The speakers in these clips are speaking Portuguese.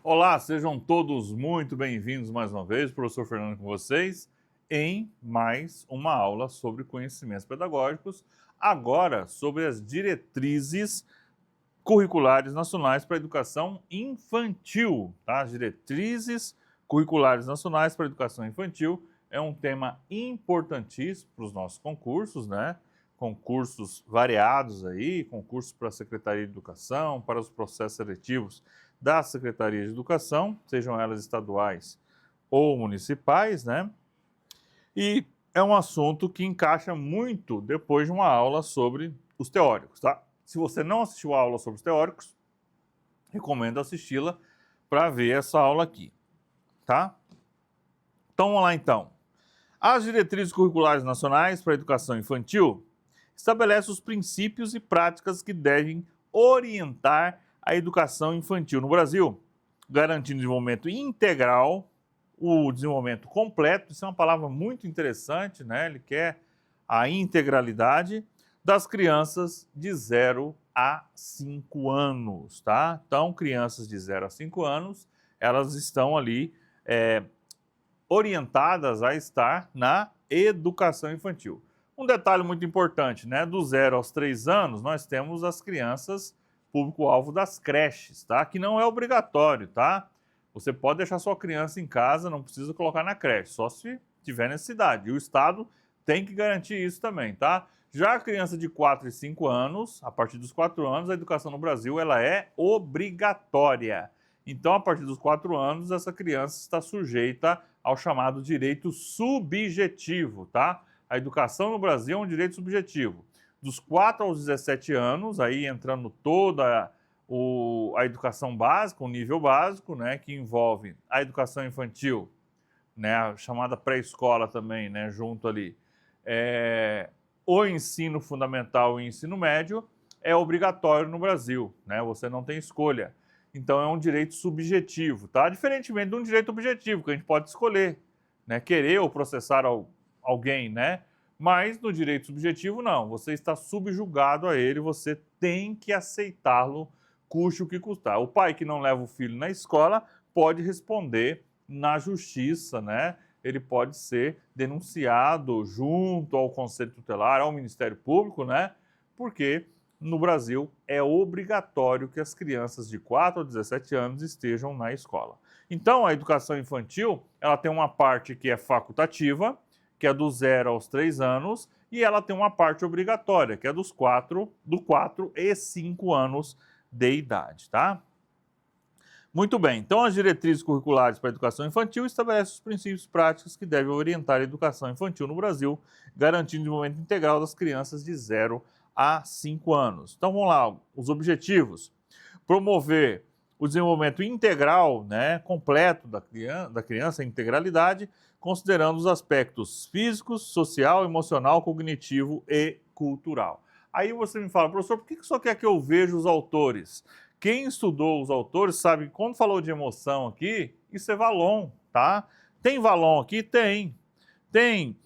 Olá, sejam todos muito bem-vindos mais uma vez, professor Fernando com vocês, em mais uma aula sobre conhecimentos pedagógicos, agora sobre as diretrizes curriculares nacionais para a educação infantil, tá? As diretrizes curriculares nacionais para a educação infantil é um tema importantíssimo para os nossos concursos, né? Concursos variados aí, concursos para a Secretaria de Educação, para os processos seletivos da Secretaria de Educação, sejam elas estaduais ou municipais, né? E é um assunto que encaixa muito depois de uma aula sobre os teóricos, tá? Se você não assistiu a aula sobre os teóricos, recomendo assisti-la para ver essa aula aqui, tá? Então vamos lá então. As diretrizes curriculares nacionais para a educação infantil estabelecem os princípios e práticas que devem orientar a educação infantil no Brasil, garantindo desenvolvimento integral, o desenvolvimento completo, isso é uma palavra muito interessante, né? Ele quer a integralidade das crianças de 0 a 5 anos, tá? Então, crianças de 0 a 5 anos, elas estão ali orientadas a estar na educação infantil. Um detalhe muito importante, né? Do 0 aos 3 anos, nós temos as crianças público-alvo das creches, tá? Que não é obrigatório, tá? Você pode deixar sua criança em casa, não precisa colocar na creche, só se tiver necessidade. E o Estado tem que garantir isso também, tá? Já a criança de 4 e 5 anos, a partir dos 4 anos, a educação no Brasil ela é obrigatória. Então, a partir dos 4 anos, essa criança está sujeita ao chamado direito subjetivo, tá? A educação no Brasil é um direito subjetivo. Dos 4 aos 17 anos, aí entrando toda a educação básica, o nível básico, né, que envolve a educação infantil, né, a chamada pré-escola também, né, junto ali, o ensino fundamental e o ensino médio é obrigatório no Brasil, né, você não tem escolha. Então é um direito subjetivo, tá? Diferentemente de um direito objetivo, que a gente pode escolher, né, querer ou processar alguém, né? Mas no direito subjetivo, não. Você está subjugado a ele, você tem que aceitá-lo, custe o que custar. O pai que não leva o filho na escola pode responder na justiça, né? Ele pode ser denunciado junto ao Conselho Tutelar, ao Ministério Público, né? Porque no Brasil é obrigatório que as crianças de 4 a 17 anos estejam na escola. Então, a educação infantil, ela tem uma parte que é facultativa, que é do 0 aos 3 anos, e ela tem uma parte obrigatória, que é do 4 e 5 anos de idade, tá? Muito bem, então as diretrizes curriculares para a educação infantil estabelecem os princípios práticos que devem orientar a educação infantil no Brasil, garantindo o desenvolvimento integral das crianças de 0 a 5 anos. Então vamos lá, os objetivos. Promover o desenvolvimento integral, né, completo da criança, a integralidade, considerando os aspectos físicos, social, emocional, cognitivo e cultural. Aí você me fala, professor, por que o senhor quer que eu veja os autores? Quem estudou os autores sabe que quando falou de emoção aqui, isso é Vallon, tá? Tem Vallon aqui? Tem. Tem.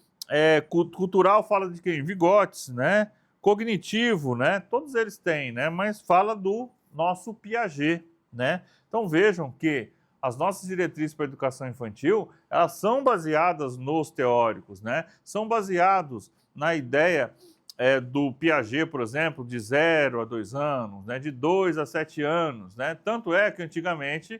Cultural fala de quem? Vygotsky, né? Cognitivo, né? Todos eles têm, né? Mas fala do nosso Piaget, né? Então vejam que as nossas diretrizes para a educação infantil, elas são baseadas nos teóricos, né? São baseados na ideia do Piaget, por exemplo, de 0 a 2 anos, né? De 2 a 7 anos, né? Tanto é que antigamente,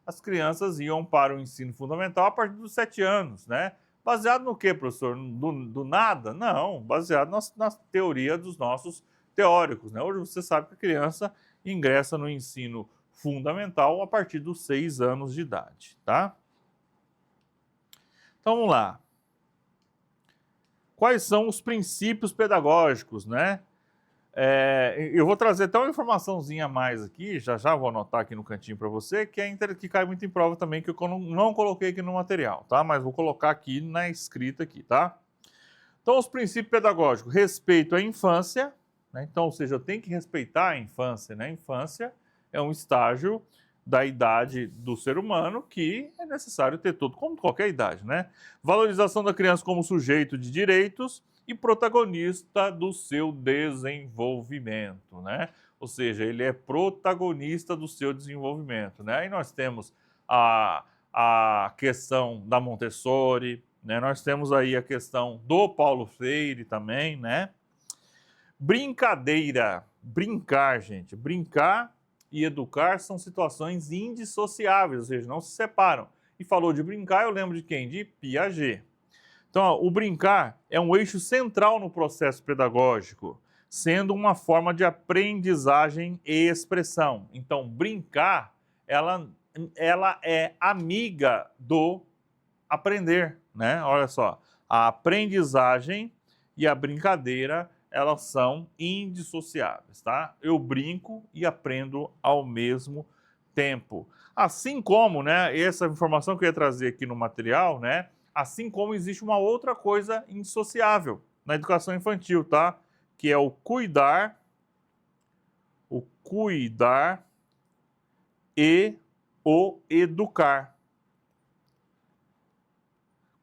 as crianças iam para o ensino fundamental a partir dos 7 anos, né? Baseado no quê, professor? Do nada? Não, baseado na teoria dos nossos teóricos, né? Hoje você sabe que a criança ingressa no ensino fundamental a partir dos 6 anos de idade, tá? Então vamos lá. Quais são os princípios pedagógicos, né? Eu vou trazer até uma informaçãozinha a mais aqui, já vou anotar aqui no cantinho para você, que cai muito em prova também, que eu não coloquei aqui no material, tá? Mas vou colocar aqui na escrita aqui, tá? Então, os princípios pedagógicos, respeito à infância, né? Então, ou seja, eu tenho que respeitar a infância, né? A infância é um estágio da idade do ser humano que é necessário ter todo, como qualquer idade, né? Valorização da criança como sujeito de direitos e protagonista do seu desenvolvimento, né? ou seja, ele é protagonista do seu desenvolvimento, né? Aí nós temos a questão da Montessori, né? Nós temos aí a questão do Paulo Freire também, né? Brincadeira, brincar, gente, brincar e educar são situações indissociáveis, ou seja, não se separam. E falou de brincar, eu lembro de quem? De Piaget. Então, ó, o brincar é um eixo central no processo pedagógico, sendo uma forma de aprendizagem e expressão. Então, brincar, ela é amiga do aprender, né? Olha só, a aprendizagem e a brincadeira, elas são indissociáveis, tá? Eu brinco e aprendo ao mesmo tempo. Assim como, né, essa informação que eu ia trazer aqui no material, né, assim como existe uma outra coisa indissociável na educação infantil, tá? Que é o cuidar e o educar.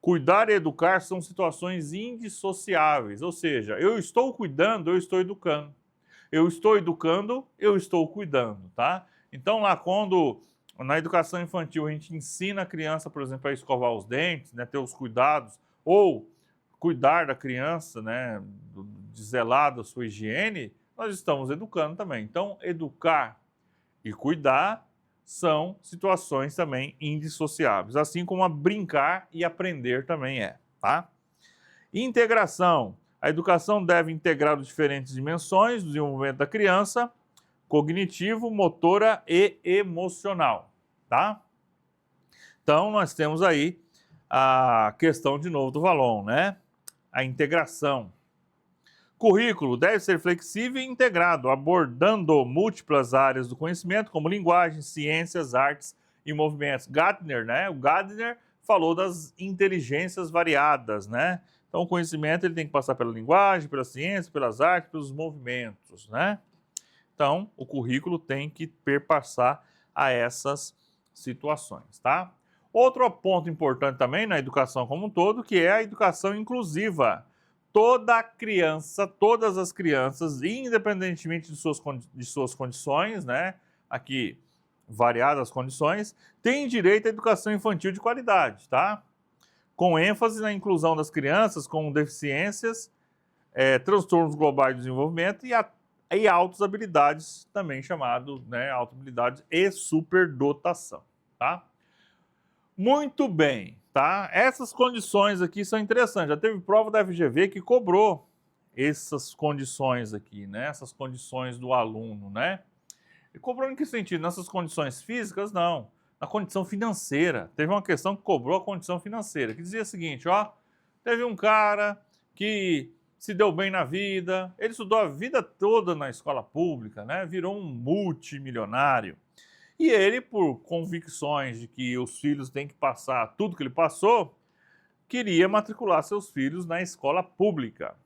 Cuidar e educar são situações indissociáveis, ou seja, eu estou cuidando, eu estou educando. Eu estou educando, eu estou cuidando, tá? Então lá quando na educação infantil a gente ensina a criança, por exemplo, a escovar os dentes, né, ter os cuidados, ou cuidar da criança, né, de zelar da sua higiene, nós estamos educando também. Então, educar e cuidar são situações também indissociáveis, assim como a brincar e aprender também é, tá? Integração. A educação deve integrar as diferentes dimensões do desenvolvimento da criança, cognitivo, motora e emocional, tá? Então, nós temos aí a questão de novo do Vallon, né? A integração. Currículo deve ser flexível e integrado, abordando múltiplas áreas do conhecimento, como linguagem, ciências, artes e movimentos. Gardner, né? O Gardner falou das inteligências variadas, né? Então, o conhecimento ele tem que passar pela linguagem, pela ciência, pelas artes, pelos movimentos, né? Então, o currículo tem que perpassar a essas situações, tá? Outro ponto importante também na educação como um todo, que é a educação inclusiva. Toda criança, todas as crianças, independentemente de suas condições, né? Aqui, variadas condições, têm direito à educação infantil de qualidade, tá? Com ênfase na inclusão das crianças com deficiências, transtornos globais de desenvolvimento e altas habilidades, também chamado, né, altas habilidades e superdotação, tá? Muito bem, tá? Essas condições aqui são interessantes. Já teve prova da FGV que cobrou essas condições aqui, né? Essas condições do aluno, né? E cobrou em que sentido? Nessas condições físicas, não. Na condição financeira. Teve uma questão que cobrou a condição financeira, que dizia o seguinte, ó, teve um cara que se deu bem na vida, ele estudou a vida toda na escola pública, né? Virou um multimilionário. E ele, por convicções de que os filhos têm que passar tudo que ele passou, queria matricular seus filhos na escola pública.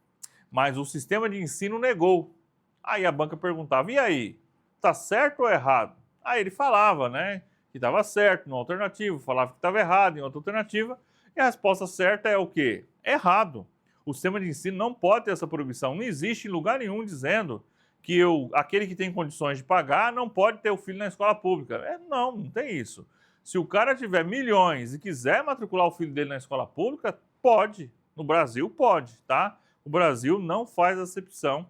Mas o sistema de ensino negou. Aí a banca perguntava, e aí, tá certo ou errado? Aí ele falava, né, que estava certo numa alternativa, falava que estava errado em outra alternativa, e a resposta certa é o quê? Errado. O sistema de ensino não pode ter essa proibição. Não existe em lugar nenhum dizendo que aquele que tem condições de pagar não pode ter o filho na escola pública. Não tem isso. Se o cara tiver milhões e quiser matricular o filho dele na escola pública, pode. No Brasil, pode, tá? O Brasil não faz acepção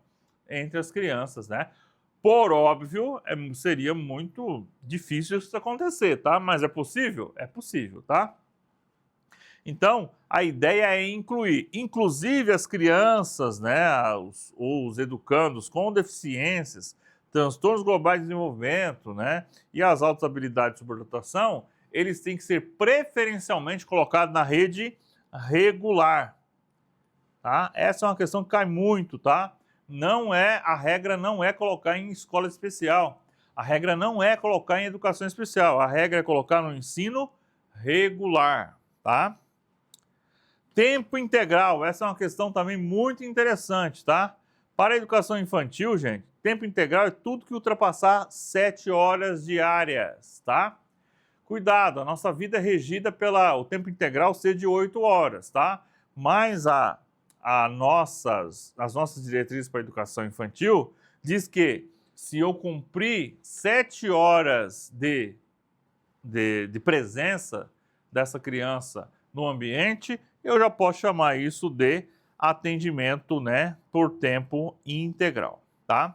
entre as crianças, né? Por óbvio, seria muito difícil isso acontecer, tá? Mas é possível? É possível, tá? Então, a ideia é incluir, inclusive as crianças, né, os educandos com deficiências, transtornos globais de desenvolvimento, né, e as altas habilidades de superdotação, eles têm que ser preferencialmente colocados na rede regular, tá? Essa é uma questão que cai muito, tá? A regra não é colocar em escola especial, a regra não é colocar em educação especial, a regra é colocar no ensino regular, tá? Tempo integral, essa é uma questão também muito interessante, tá? Para a educação infantil, gente, tempo integral é tudo que ultrapassar 7 horas diárias, tá? Cuidado, a nossa vida é regida pelo tempo integral ser de 8 horas, tá? Mas as nossas diretrizes para a educação infantil diz que se eu cumprir 7 horas de presença dessa criança no ambiente, eu já posso chamar isso de atendimento, né, por tempo integral, tá?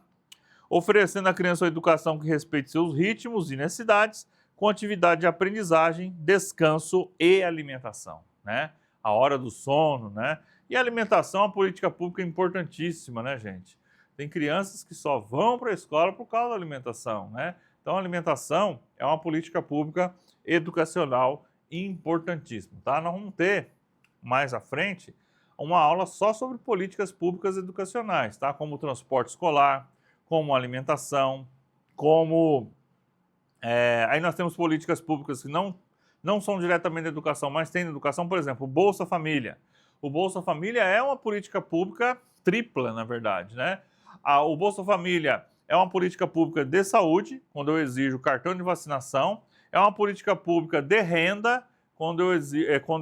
Oferecendo à criança uma educação que respeite seus ritmos e necessidades, com atividade de aprendizagem, descanso e alimentação, né? A hora do sono, né? E a alimentação é uma política pública importantíssima, né, gente? Tem crianças que só vão para a escola por causa da alimentação, né? Então, a alimentação é uma política pública educacional importantíssima, tá? Nós vamos ter, mais à frente, uma aula só sobre políticas públicas educacionais, tá? Como o transporte escolar, como alimentação, como... aí nós temos políticas públicas que não são diretamente da educação, mas tem na educação, por exemplo, o Bolsa Família. O Bolsa Família é uma política pública tripla, na verdade, né? O Bolsa Família é uma política pública de saúde, quando eu exijo cartão de vacinação, é uma política pública de renda, quando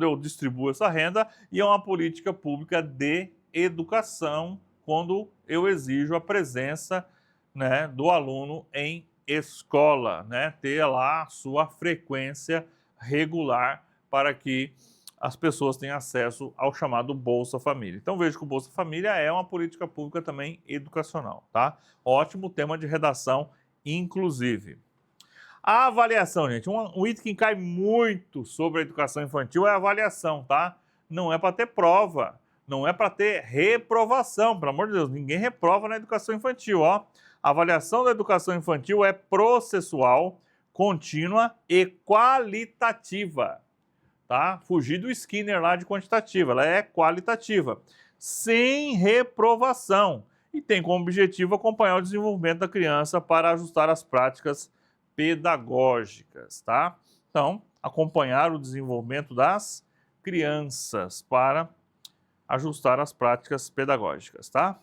eu distribuo essa renda, e é uma política pública de educação, quando eu exijo a presença, né, do aluno em escola, né, ter lá a sua frequência regular para que as pessoas tenham acesso ao chamado Bolsa Família. Então veja que o Bolsa Família é uma política pública também educacional, tá? Ótimo tema de redação, inclusive. A avaliação, gente, um item que cai muito sobre a educação infantil é a avaliação, tá? Não é para ter prova, não é para ter reprovação, pelo amor de Deus, ninguém reprova na educação infantil, ó. A avaliação da educação infantil é processual, contínua e qualitativa, tá? Fugir do Skinner lá de quantitativa, ela é qualitativa, sem reprovação e tem como objetivo acompanhar o desenvolvimento da criança para ajustar as práticas pedagógicas, tá? Então, acompanhar o desenvolvimento das crianças para ajustar as práticas pedagógicas, tá?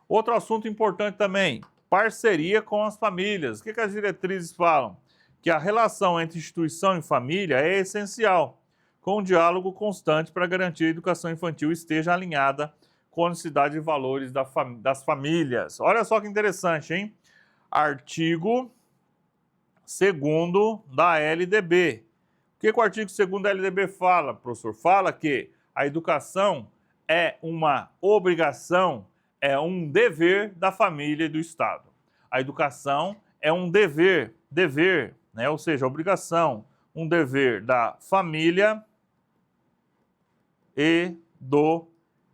Outro assunto importante também, parceria com as famílias. O que as diretrizes falam? Que a relação entre instituição e família é essencial, com um diálogo constante para garantir que a educação infantil esteja alinhada com a necessidade e valores das famílias. Olha só que interessante, hein? Artigo 2º da LDB. O que o artigo 2º da LDB fala, professor? Fala que a educação é uma obrigação, é um dever da família e do Estado. A educação é um dever, né? Ou seja, obrigação, um dever da família e do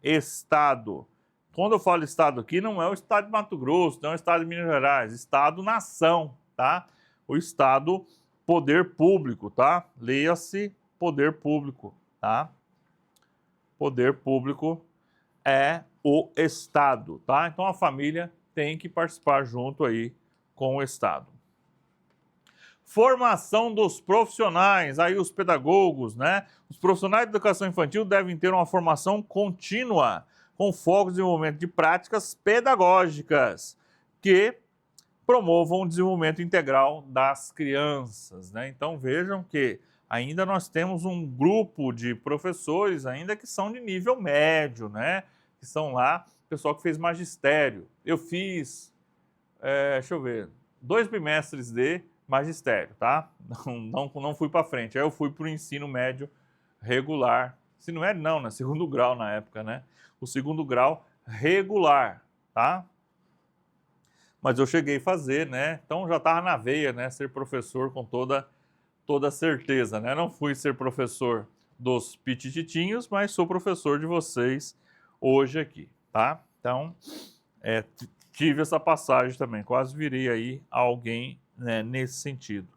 Estado. Quando eu falo Estado aqui, não é o Estado de Mato Grosso, não é o Estado de Minas Gerais, Estado-nação, tá? O Estado, poder público, tá? Leia-se poder público, tá? Poder público é o Estado, tá? Então a família tem que participar junto aí com o Estado. Formação dos profissionais, aí os pedagogos, né? Os profissionais de educação infantil devem ter uma formação contínua, com foco no desenvolvimento de práticas pedagógicas que promovam o desenvolvimento integral das crianças, né? Então vejam que ainda nós temos um grupo de professores ainda que são de nível médio, né? Que são lá, pessoal que fez magistério. Eu fiz, deixa eu ver, 2 bimestres de magistério, tá? Não fui para frente. Aí eu fui para o ensino médio regular. Ensino médio não, né? Segundo grau na época, né? O segundo grau regular, tá? Mas eu cheguei a fazer, né? Então já estava na veia, né? Ser professor com toda certeza, né? Não fui ser professor dos pitititinhos, mas sou professor de vocês hoje aqui, tá? Então, tive essa passagem também, quase virei aí alguém, né, nesse sentido.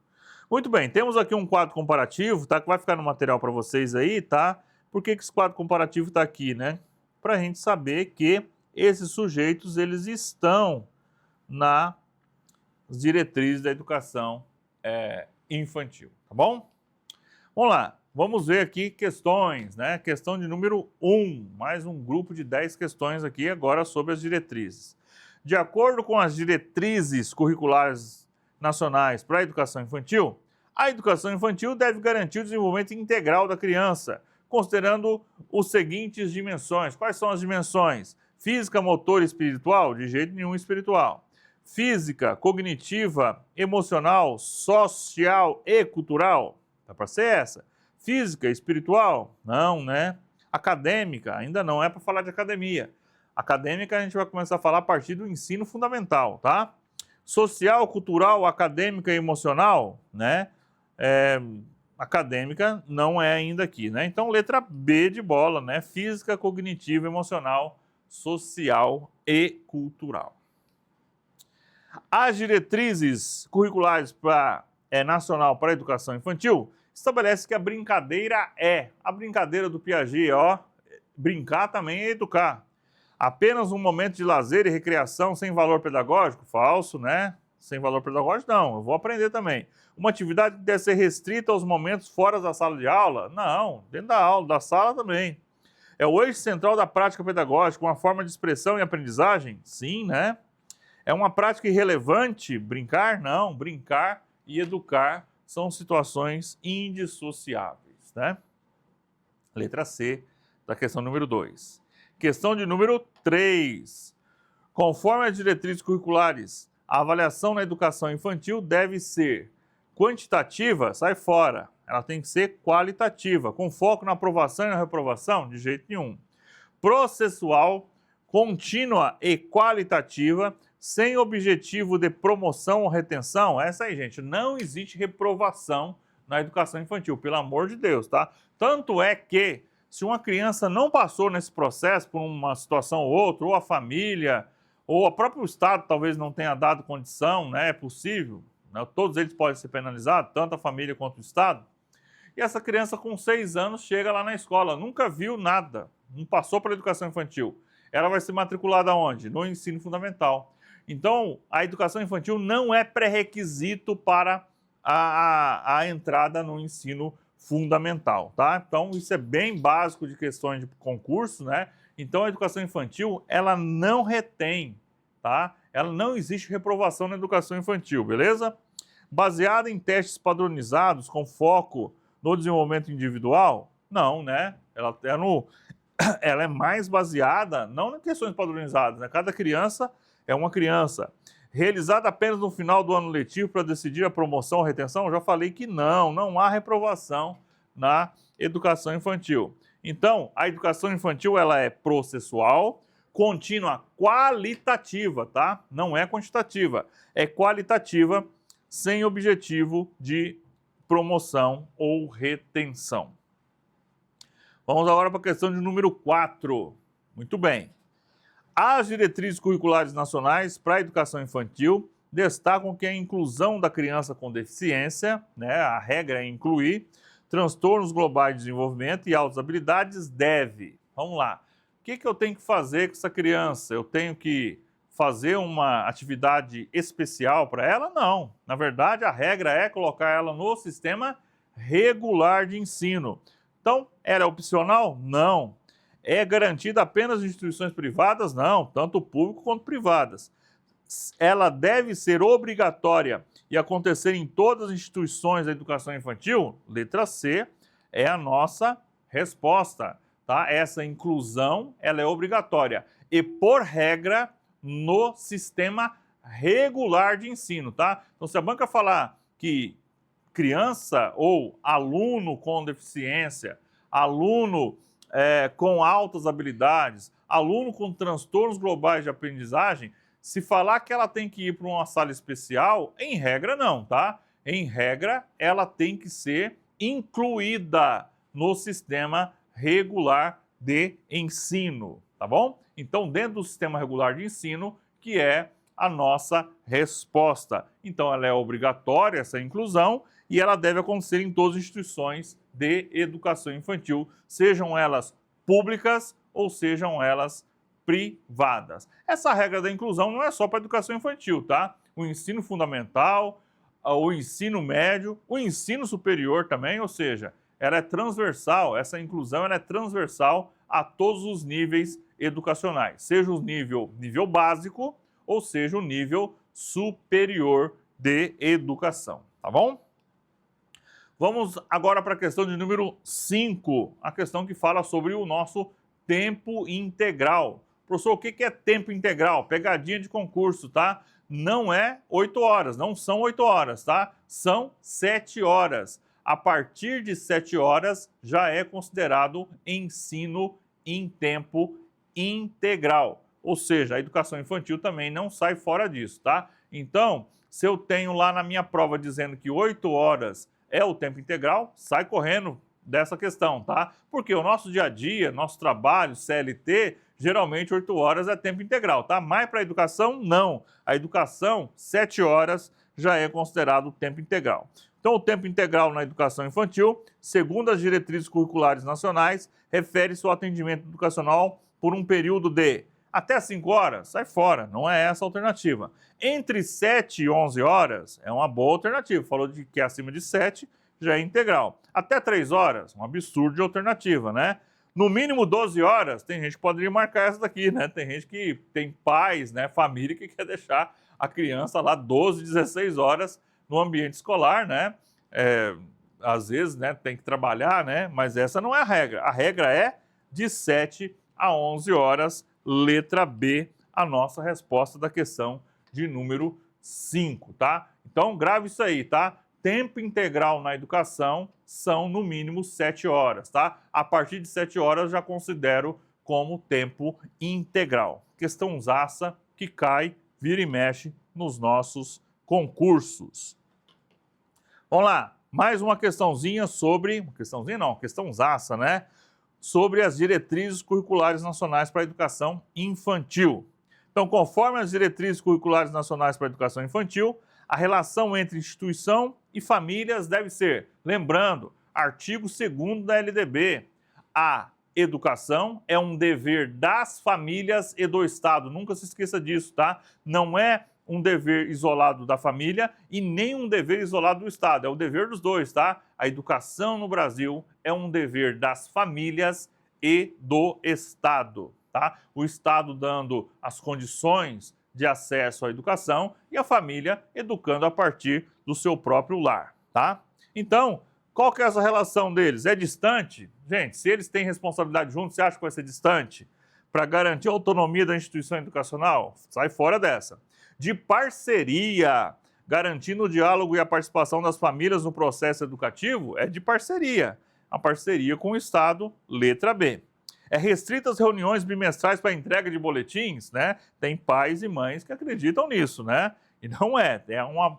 Muito bem, temos aqui um quadro comparativo, tá? Que vai ficar no material para vocês aí, tá? Por que esse quadro comparativo está aqui, né? Para a gente saber que esses sujeitos, eles estão nas diretrizes da educação infantil, tá bom? Vamos lá, vamos ver aqui questões, né? Questão de número 1, mais um grupo de 10 questões aqui agora sobre as diretrizes. De acordo com as diretrizes curriculares nacionais para a educação infantil deve garantir o desenvolvimento integral da criança, considerando os seguintes dimensões. Quais são as dimensões? Física, motor e espiritual? De jeito nenhum espiritual. física, cognitiva, emocional, social e cultural? Dá para ser essa. Física, espiritual? Não, né? Acadêmica? Ainda não é para falar de academia. Acadêmica a gente vai começar a falar a partir do ensino fundamental, tá? Social, cultural, acadêmica e emocional, né? Acadêmica não é ainda aqui, né? Então, letra B de bola, né? Física, cognitiva, emocional, social e cultural. As diretrizes curriculares nacional para a educação infantil estabelece que a brincadeira do Piaget, ó, brincar também é educar. Apenas um momento de lazer e recreação sem valor pedagógico? Falso, né? Sem valor pedagógico, não. Eu vou aprender também. Uma atividade que deve ser restrita aos momentos fora da sala de aula? Não, dentro da aula, da sala também. É o eixo central da prática pedagógica, uma forma de expressão e aprendizagem? Sim, né? É uma prática irrelevante? Brincar? Não. Brincar e educar são situações indissociáveis, né? Letra C da questão número 2. Questão de número 3. Conforme as diretrizes curriculares, a avaliação na educação infantil deve ser quantitativa, sai fora. Ela tem que ser qualitativa, com foco na aprovação e na reprovação? De jeito nenhum. Processual, contínua e qualitativa, sem objetivo de promoção ou retenção? Essa aí, gente, não existe reprovação na educação infantil, pelo amor de Deus, tá? Tanto é que, se uma criança não passou nesse processo por uma situação ou outra, ou a família, ou o próprio Estado talvez não tenha dado condição, né? É possível, né? Todos eles podem ser penalizados, tanto a família quanto o Estado. E essa criança com 6 anos chega lá na escola, nunca viu nada, não passou pela educação infantil. Ela vai ser matriculada onde? No ensino fundamental. Então, a educação infantil não é pré-requisito para a entrada no ensino fundamental, tá? Então, isso é bem básico de questões de concurso, né? Então, a educação infantil, ela não retém, tá? Ela não existe reprovação na educação infantil, beleza? Baseada em testes padronizados com foco no desenvolvimento individual? Não, né? Ela é mais baseada, não em questões padronizadas, né? Cada criança é uma criança. Realizada apenas no final do ano letivo para decidir a promoção ou retenção? Já falei que não há reprovação na educação infantil. Então, a educação infantil ela é processual, contínua, qualitativa, tá? Não é quantitativa, é qualitativa, sem objetivo de promoção ou retenção. Vamos agora para a questão de número 4. Muito bem. As diretrizes curriculares nacionais para a educação infantil destacam que a inclusão da criança com deficiência, né, a regra é incluir, transtornos globais de desenvolvimento e altas habilidades deve. Vamos lá. O que eu tenho que fazer com essa criança? Eu tenho que fazer uma atividade especial para ela? Não. Na verdade, a regra é colocar ela no sistema regular de ensino. Então, ela é opcional? Não. É garantida apenas em instituições privadas? Não, tanto público quanto privadas. Ela deve ser obrigatória e acontecer em todas as instituições da educação infantil? Letra C é a nossa resposta, tá? Essa inclusão, ela é obrigatória e, por regra, no sistema regular de ensino, tá? Então, se a banca falar que criança ou aluno com deficiência, aluno com altas habilidades, aluno com transtornos globais de aprendizagem, se falar que ela tem que ir para uma sala especial, em regra não, tá? Em regra, ela tem que ser incluída no sistema regular de ensino, tá bom? Então, dentro do sistema regular de ensino, que é a nossa resposta. Então, ela é obrigatória, essa inclusão, e ela deve acontecer em todas as instituições de educação infantil, sejam elas públicas ou sejam elas privadas. Essa regra da inclusão não é só para a educação infantil, tá? O ensino fundamental, o ensino médio, o ensino superior também, ou seja, ela é transversal, essa inclusão ela é transversal a todos os níveis educacionais, seja o nível básico ou seja o nível superior de educação, tá bom? Vamos agora para a questão de número 5, a questão que fala sobre o nosso tempo integral. Professor, o que é tempo integral? Pegadinha de concurso, tá? não é 8 horas, não são 8 horas, tá? São 7 horas. A partir de 7 horas já é considerado ensino em tempo integral. Ou seja, a educação infantil também não sai fora disso, tá? Então, se eu tenho lá na minha prova dizendo que 8 horas é o tempo integral, sai correndo dessa questão, tá? Porque o nosso dia a dia, nosso trabalho, CLT, geralmente 8 horas é tempo integral, tá? Mas para a educação, não. A educação, 7 horas já é considerado tempo integral. Então, o tempo integral na educação infantil, segundo as diretrizes curriculares nacionais, refere-se ao atendimento educacional por um período de até 5 horas, sai fora, não é essa a alternativa. Entre 7 e 11 horas é uma boa alternativa, falou de que acima de 7 já é integral. Até 3 horas, um absurdo de alternativa, né? No mínimo 12 horas, tem gente que poderia marcar essa daqui, né? Tem gente que tem pais, né, família que quer deixar a criança lá 12, 16 horas no ambiente escolar, né? Às vezes, né, tem que trabalhar, né? Mas essa não é a regra. A regra é de 7 a 11 horas, letra B, a nossa resposta da questão de número 5, tá? Então, grave isso aí, tá? Tempo integral na educação são no mínimo 7 horas, tá? A partir de 7 horas já considero como tempo integral. Questão zaça que cai, vira e mexe nos nossos concursos. Vamos lá, mais uma questãozinha sobre... Questãozinha não, questão zaça, né? Sobre as diretrizes curriculares nacionais para a educação infantil. Então, conforme as diretrizes curriculares nacionais para a educação infantil, a relação entre instituição e famílias deve ser, lembrando, artigo 2º da LDB, a educação é um dever das famílias e do Estado. Nunca se esqueça disso, tá? Não é um dever isolado da família e nem um dever isolado do Estado. É o dever dos dois, tá? A educação no Brasil é um dever das famílias e do Estado, tá? O Estado dando as condições de acesso à educação e a família educando a partir do seu próprio lar, tá? Então, qual que é essa relação deles? É distante? Gente, se eles têm responsabilidade juntos, você acha que vai ser distante? Para garantir a autonomia da instituição educacional? Sai fora dessa. De parceria, garantindo o diálogo e a participação das famílias no processo educativo, é de parceria. A parceria com o Estado, letra B. É restrita às reuniões bimestrais para entrega de boletins, né? Tem pais e mães que acreditam nisso, né? E não é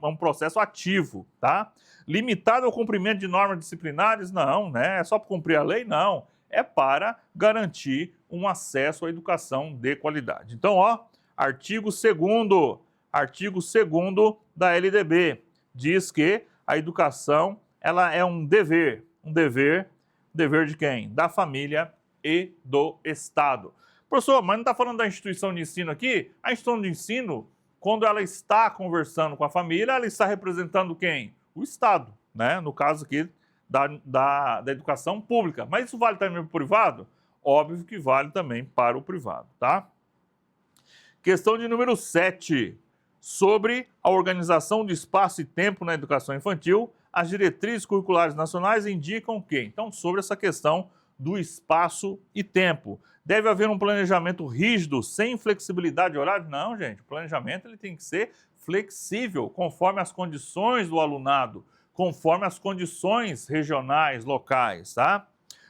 um processo ativo, tá? Limitado ao cumprimento de normas disciplinares? Não, né? É só para cumprir a lei? Não. É para garantir um acesso à educação de qualidade. Então, ó, artigo 2º da LDB, diz que a educação, ela é um dever de quem? Da família e do Estado. Professor, mas não está falando da instituição de ensino aqui? A instituição de ensino, quando ela está conversando com a família, ela está representando quem? O Estado, né? No caso aqui da educação pública. Mas isso vale também para o privado? Óbvio que vale também para o privado, tá? Questão de número 7. Sobre a organização de espaço e tempo na educação infantil, as diretrizes curriculares nacionais indicam que, então, sobre essa questão do espaço e tempo, deve haver um planejamento rígido, sem flexibilidade de horário? Não, gente, o planejamento ele tem que ser flexível, conforme as condições do alunado, conforme as condições regionais, locais, tá?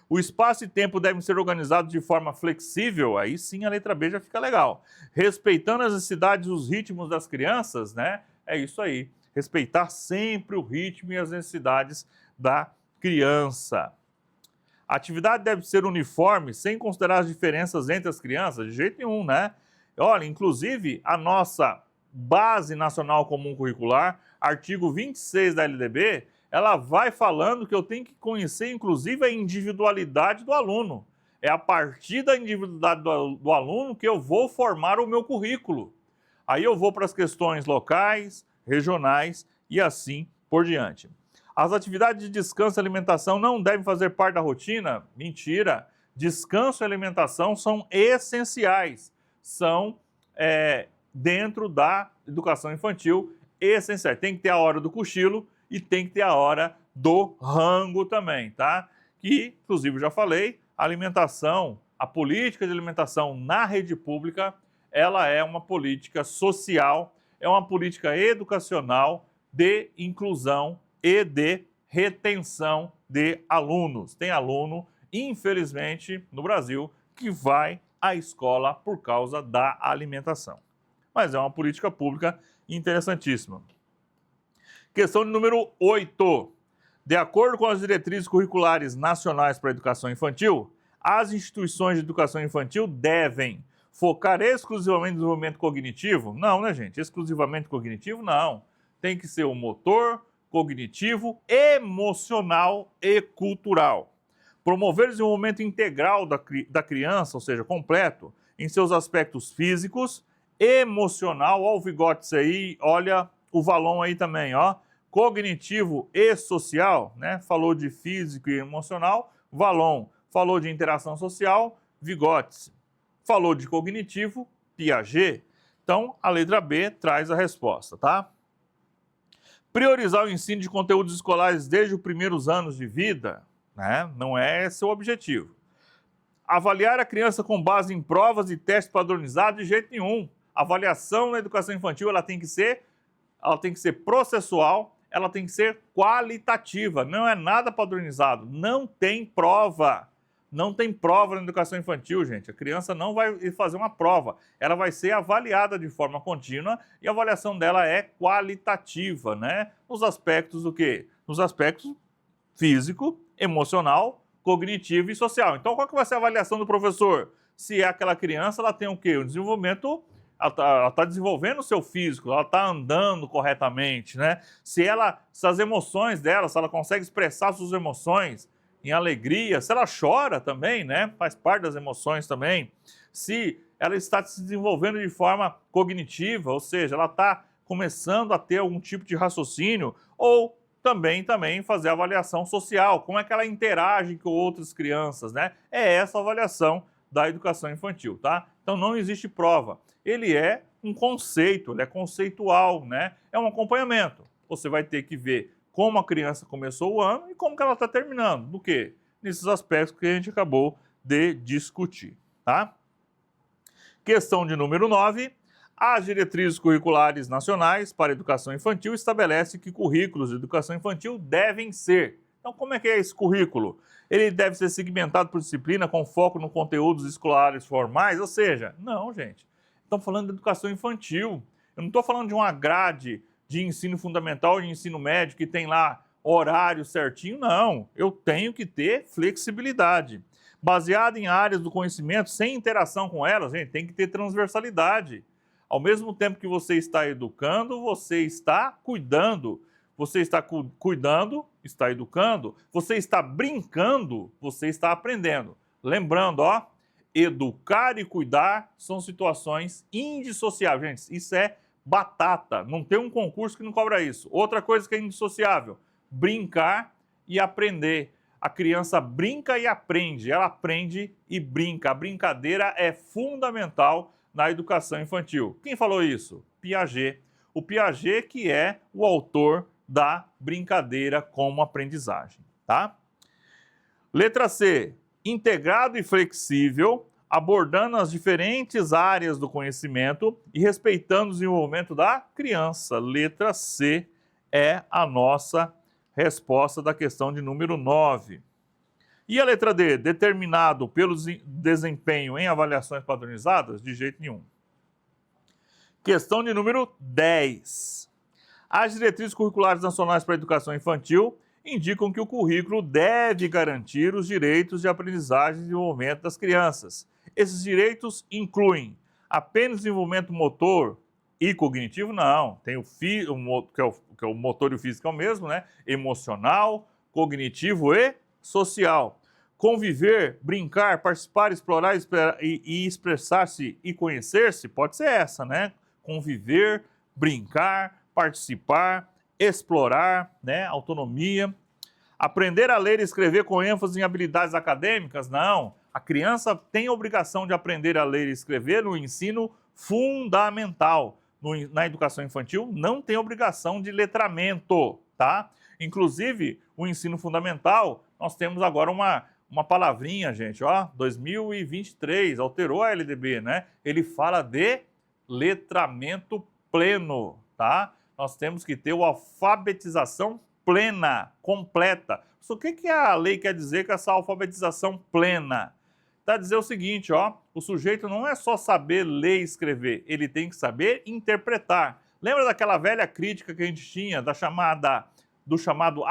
O espaço e tempo devem ser organizados de forma flexível, aí sim a letra B já fica legal. Respeitando as necessidades e os ritmos das crianças, né? É isso aí. Respeitar sempre o ritmo e as necessidades da criança. A atividade deve ser uniforme, sem considerar as diferenças entre as crianças, de jeito nenhum, né? Olha, inclusive, a nossa Base Nacional Comum Curricular, artigo 26 da LDB, ela vai falando que eu tenho que conhecer, inclusive, a individualidade do aluno. É a partir da individualidade do aluno que eu vou formar o meu currículo. Aí eu vou para as questões locais, regionais e assim por diante. As atividades de descanso e alimentação não devem fazer parte da rotina? Mentira! Descanso e alimentação são essenciais. São, dentro da educação infantil, essenciais. Tem que ter a hora do cochilo e tem que ter a hora do rango também, tá? Que, inclusive, já falei, a alimentação, a política de alimentação na rede pública, ela é uma política social, é uma política educacional de inclusão e de retenção de alunos. Tem aluno, infelizmente, no Brasil, que vai à escola por causa da alimentação. Mas é uma política pública interessantíssima. Questão de número 8. De acordo com as diretrizes curriculares nacionais para a educação infantil, as instituições de educação infantil devem focar exclusivamente no desenvolvimento cognitivo? Não, né, gente? Exclusivamente cognitivo, não. Tem que ser o motor, cognitivo, emocional e cultural. Promover o desenvolvimento integral da criança, ou seja, completo, em seus aspectos físicos, emocional, ó o Vygotsky aí, olha o Vallon aí também, ó, cognitivo e social, né? Falou de físico e emocional, Vallon falou de interação social, Vygotsky. Falou de cognitivo, Piaget. Então, a letra B traz a resposta, tá? Priorizar o ensino de conteúdos escolares desde os primeiros anos de vida, né? Não é esse o objetivo. Avaliar a criança com base em provas e testes padronizados de jeito nenhum. A avaliação na educação infantil ela tem que ser processual, ela tem que ser qualitativa, não é nada padronizado, não tem prova. Não tem prova na educação infantil, gente. A criança não vai fazer uma prova. Ela vai ser avaliada de forma contínua e a avaliação dela é qualitativa, né? Nos aspectos do quê? Nos aspectos físico, emocional, cognitivo e social. Então, qual que vai ser a avaliação do professor? Se é aquela criança, ela tem o quê? O desenvolvimento, ela tá desenvolvendo o seu físico, ela está andando corretamente, né? Se as emoções dela, se ela consegue expressar suas emoções, em alegria, se ela chora também, né? Faz parte das emoções também. Se ela está se desenvolvendo de forma cognitiva, ou seja, ela está começando a ter algum tipo de raciocínio, ou também fazer a avaliação social, como é que ela interage com outras crianças, né? É essa a avaliação da educação infantil, tá? Então não existe prova. Ele é um conceito, ele é conceitual, né? É um acompanhamento. Você vai ter que ver como a criança começou o ano e como que ela está terminando. Do quê? Nesses aspectos que a gente acabou de discutir, tá? Questão de número 9. As diretrizes curriculares nacionais para a educação infantil estabelecem que currículos de educação infantil devem ser. Então, como é que é esse currículo? Ele deve ser segmentado por disciplina com foco no conteúdos escolares formais? Ou seja, não, gente. Estamos falando de educação infantil. Eu não estou falando de uma grade de ensino fundamental e ensino médio que tem lá horário certinho, não. Eu tenho que ter flexibilidade. Baseado em áreas do conhecimento, sem interação com elas, gente, tem que ter transversalidade. Ao mesmo tempo que você está educando, você está cuidando. Você está cuidando, está educando. Você está brincando, você está aprendendo. Lembrando, ó, educar e cuidar são situações indissociáveis. Gente, isso é batata. Não tem um concurso que não cobra isso. Outra coisa que é indissociável, brincar e aprender. A criança brinca e aprende. Ela aprende e brinca. A brincadeira é fundamental na educação infantil. Quem falou isso? Piaget. O Piaget que é o autor da brincadeira como aprendizagem, tá? Letra C. Integrado e flexível, abordando as diferentes áreas do conhecimento e respeitando o desenvolvimento da criança. Letra C é a nossa resposta da questão de número 9. E a letra D, determinado pelo desempenho em avaliações padronizadas? De jeito nenhum. Questão de número 10. As diretrizes curriculares nacionais para a educação infantil indicam que o currículo deve garantir os direitos de aprendizagem e desenvolvimento das crianças. Esses direitos incluem apenas desenvolvimento motor e cognitivo? Não. Tem que é o motor e o físico é o mesmo, né? Emocional, cognitivo e social. Conviver, brincar, participar, explorar e expressar-se e conhecer-se, pode ser essa, né? Conviver, brincar, participar, explorar, né? Autonomia. Aprender a ler e escrever com ênfase em habilidades acadêmicas? Não. A criança tem a obrigação de aprender a ler e escrever no ensino fundamental. Na educação infantil, não tem obrigação de letramento, tá? Inclusive, o ensino fundamental, nós temos agora uma palavrinha, gente, ó, 2023, alterou a LDB, né? Ele fala de letramento pleno, tá? Nós temos que ter a alfabetização plena, completa. O que a lei quer dizer com essa alfabetização plena? Está a dizer o seguinte, ó, o sujeito não é só saber ler e escrever, ele tem que saber interpretar. Lembra daquela velha crítica que a gente tinha do chamado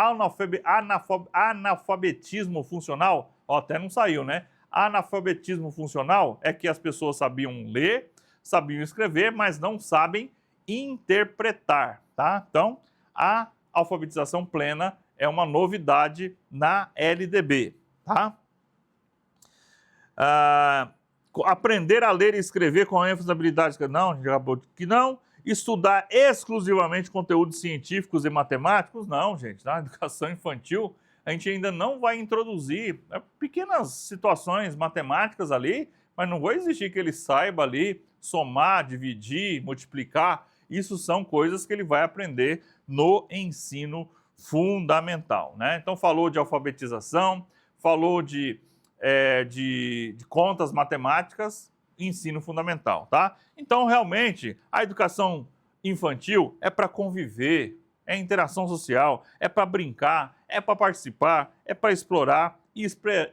analfabetismo funcional? Ó, até não saiu, né? Analfabetismo funcional é que as pessoas sabiam ler, sabiam escrever, mas não sabem interpretar, tá? Então, a alfabetização plena é uma novidade na LDB, tá? Aprender a ler e escrever com ênfase nas habilidades... Não, já acabou que não. Estudar exclusivamente conteúdos científicos e matemáticos? Não, gente. Na educação infantil, a gente ainda não vai introduzir pequenas situações matemáticas ali, mas não vai exigir que ele saiba ali somar, dividir, multiplicar. Isso são coisas que ele vai aprender no ensino fundamental, né? Então, falou de alfabetização, falou de contas matemáticas, ensino fundamental, tá? Então, realmente, a educação infantil é para conviver, é interação social, é para brincar, é para participar, é para explorar e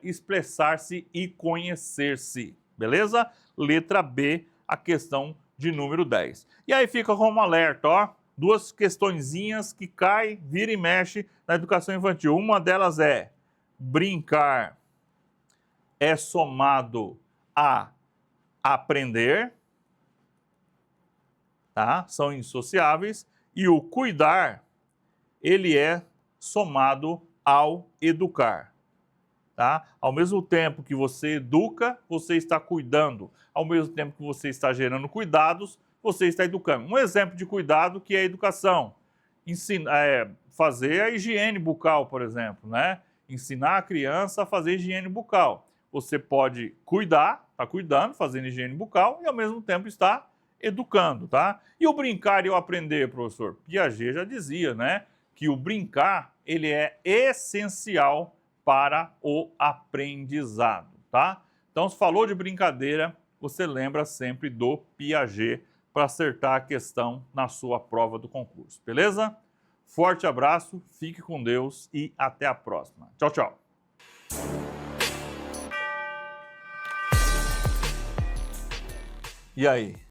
expressar-se e conhecer-se, beleza? Letra B, a questão de número 10. E aí fica como alerta, ó, duas questõezinhas que caem, vira e mexe na educação infantil. Uma delas é brincar é somado a aprender, tá? São indissociáveis. E o cuidar, ele é somado ao educar, tá? Ao mesmo tempo que você educa, você está cuidando. Ao mesmo tempo que você está gerando cuidados, você está educando. Um exemplo de cuidado que é a educação. Fazer a higiene bucal, por exemplo, né? Ensinar a criança a fazer higiene bucal. Você pode cuidar, está cuidando, fazendo higiene bucal e ao mesmo tempo está educando, tá? E o brincar e o aprender, professor? Piaget já dizia, né? Que o brincar, ele é essencial para o aprendizado, tá? Então, se falou de brincadeira, você lembra sempre do Piaget para acertar a questão na sua prova do concurso, beleza? Forte abraço, fique com Deus e até a próxima. Tchau, tchau. E aí?